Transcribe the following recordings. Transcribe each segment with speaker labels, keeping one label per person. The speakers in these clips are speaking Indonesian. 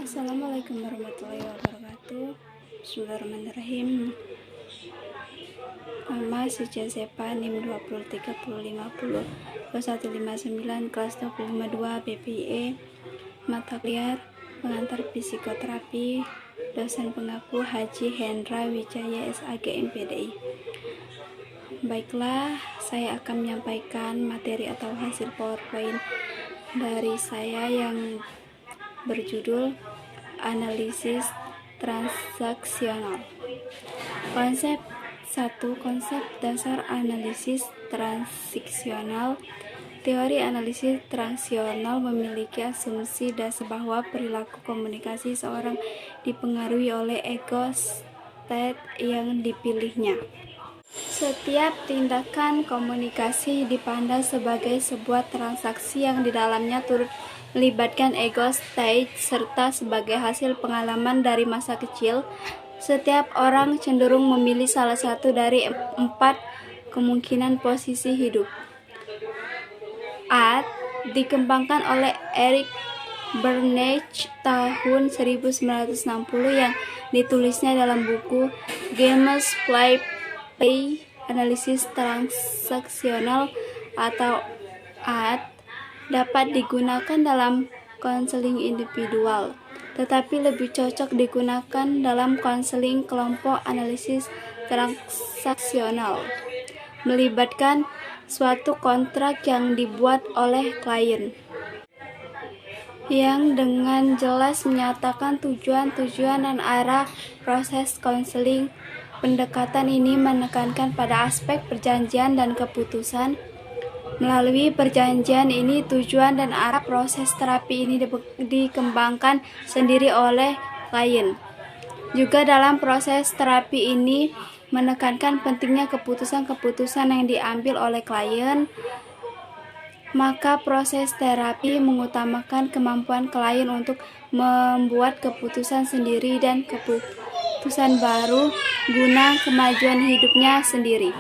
Speaker 1: Assalamualaikum warahmatullahi wabarakatuh. Bismillahirrahmanirrahim. Nama Suja Zepa, NIM 2030502159, kelas 252 BPIE, mata kuliah pengantar psikoterapi, dosen pengaku Haji Hendra Wijaya SAG MPDI. Baiklah, saya akan menyampaikan materi atau hasil PowerPoint dari saya yang berjudul analisis transaksional. Konsep 1. Konsep dasar analisis transaksional. Teori analisis transaksional memiliki asumsi dasar bahwa perilaku komunikasi seorang dipengaruhi oleh ego state yang dipilihnya. Setiap tindakan komunikasi dipandang sebagai sebuah transaksi yang di dalamnya turut melibatkan ego state serta sebagai hasil pengalaman dari masa kecil. Setiap orang cenderung memilih salah satu dari 4 kemungkinan posisi hidup. A. Dikembangkan oleh Eric Bernstein tahun 1960 yang ditulisnya dalam buku Gameplay Analisis Transaksional, atau AT, dapat digunakan dalam konseling individual, tetapi lebih cocok digunakan dalam konseling kelompok. Analisis transaksional melibatkan suatu kontrak yang dibuat oleh klien, yang dengan jelas menyatakan tujuan dan arah proses konseling. Pendekatan ini menekankan pada aspek perjanjian dan keputusan. Melalui perjanjian ini, tujuan dan arah proses terapi ini dikembangkan sendiri oleh klien. Juga dalam proses terapi ini menekankan pentingnya keputusan-keputusan yang diambil oleh klien. Maka proses terapi mengutamakan kemampuan klien untuk membuat keputusan sendiri dan keputusan baru guna kemajuan hidupnya sendiri.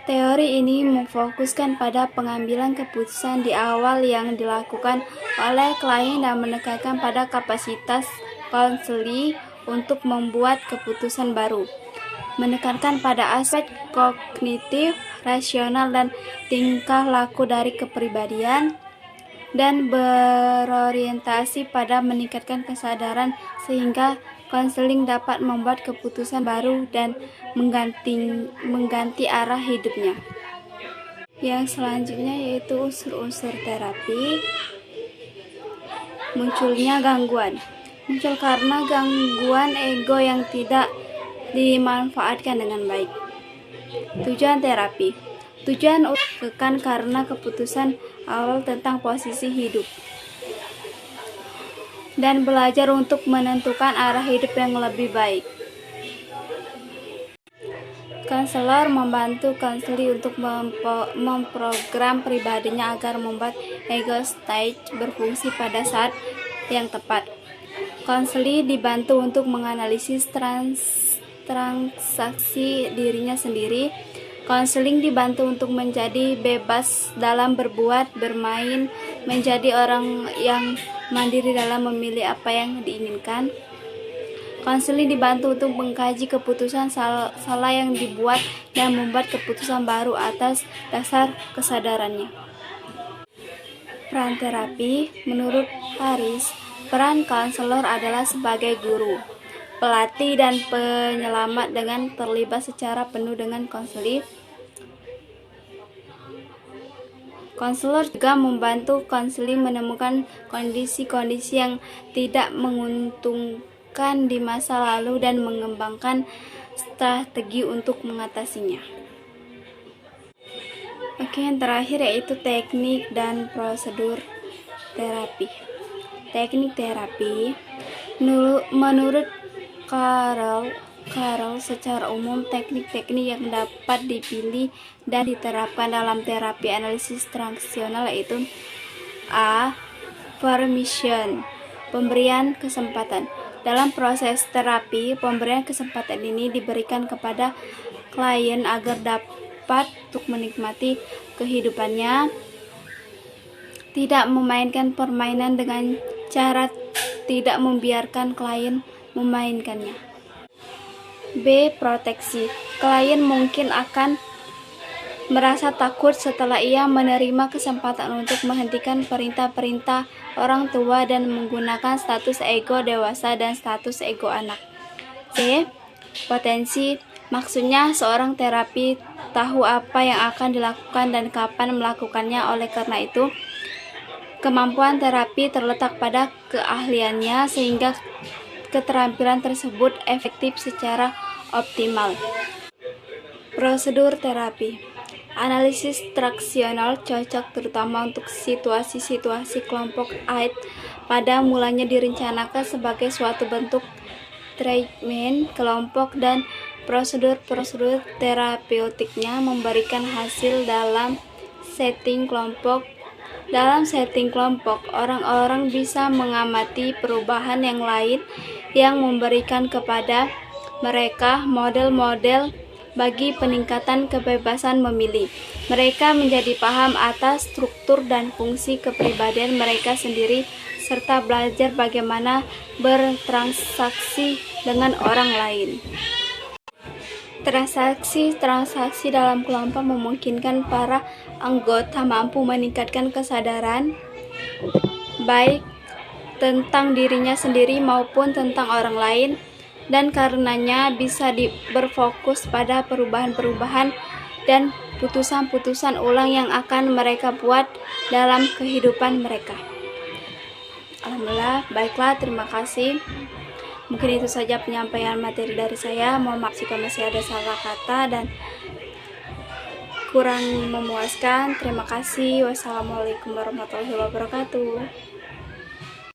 Speaker 1: Teori ini memfokuskan pada pengambilan keputusan di awal yang dilakukan oleh klien dan menekankan pada kapasitas konseli untuk membuat keputusan baru. Menekankan pada aspek kognitif, rasional, dan tingkah laku dari kepribadian, dan berorientasi pada meningkatkan kesadaran sehingga konseling dapat membuat keputusan baru dan mengganti arah hidupnya. Yang selanjutnya yaitu unsur-unsur terapi. Munculnya gangguan. Muncul karena gangguan ego yang tidak dimanfaatkan dengan baik. Tujuan terapi. Tujuan utama karena keputusan awal tentang posisi hidup dan belajar untuk menentukan arah hidup yang lebih baik. Konselor membantu konseli untuk memprogram pribadinya agar membuat ego state berfungsi pada saat yang tepat. Konseli dibantu untuk menganalisis transaksi dirinya sendiri. Konseling dibantu untuk menjadi bebas dalam berbuat, bermain, menjadi orang yang mandiri dalam memilih apa yang diinginkan. Konseling dibantu untuk mengkaji keputusan salah yang dibuat dan membuat keputusan baru atas dasar kesadarannya. Peran terapi. Menurut Paris, peran konselor adalah sebagai guru, pelatih, dan penyelamat dengan terlibat secara penuh dengan konseling. Konselor juga membantu konseling menemukan kondisi-kondisi yang tidak menguntungkan di masa lalu dan mengembangkan strategi untuk mengatasinya. Yang terakhir yaitu teknik dan prosedur terapi. Teknik terapi. Menurut Carol, secara umum teknik-teknik yang dapat dipilih dan diterapkan dalam terapi analisis transaksional yaitu A. Permission, pemberian kesempatan. Dalam proses terapi, pemberian kesempatan ini diberikan kepada klien agar dapat untuk menikmati kehidupannya Tidak memainkan permainan dengan cara tidak membiarkan klien memainkannya. B. Proteksi. Klien mungkin akan merasa takut setelah ia menerima kesempatan untuk menghentikan perintah-perintah orang tua dan menggunakan status ego dewasa dan status ego anak. C. Potensi. Maksudnya seorang terapi tahu apa yang akan dilakukan dan kapan melakukannya. Oleh karena itu, kemampuan terapi terletak pada keahliannya sehingga keterampilan tersebut efektif secara optimal. Prosedur terapi. Analisis traksional cocok terutama untuk situasi-situasi kelompok AID. Pada mulanya direncanakan sebagai suatu bentuk treatment kelompok dan prosedur-prosedur terapeutiknya memberikan hasil dalam setting kelompok. Dalam setting kelompok, orang-orang bisa mengamati perubahan yang lain yang memberikan kepada mereka model-model bagi peningkatan kebebasan memilih. Mereka menjadi paham atas struktur dan fungsi kepribadian mereka sendiri serta belajar bagaimana bertransaksi dengan orang lain. Transaksi dalam kelompok memungkinkan para anggota mampu meningkatkan kesadaran baik tentang dirinya sendiri maupun tentang orang lain, dan karenanya bisa berfokus pada perubahan-perubahan dan putusan-putusan ulang yang akan mereka buat dalam kehidupan mereka. Alhamdulillah, baiklah, terima kasih. Mungkin itu saja penyampaian materi dari saya. Mohon maaf jika masih ada salah kata dan kurang memuaskan. Terima kasih. Wassalamualaikum warahmatullahi wabarakatuh.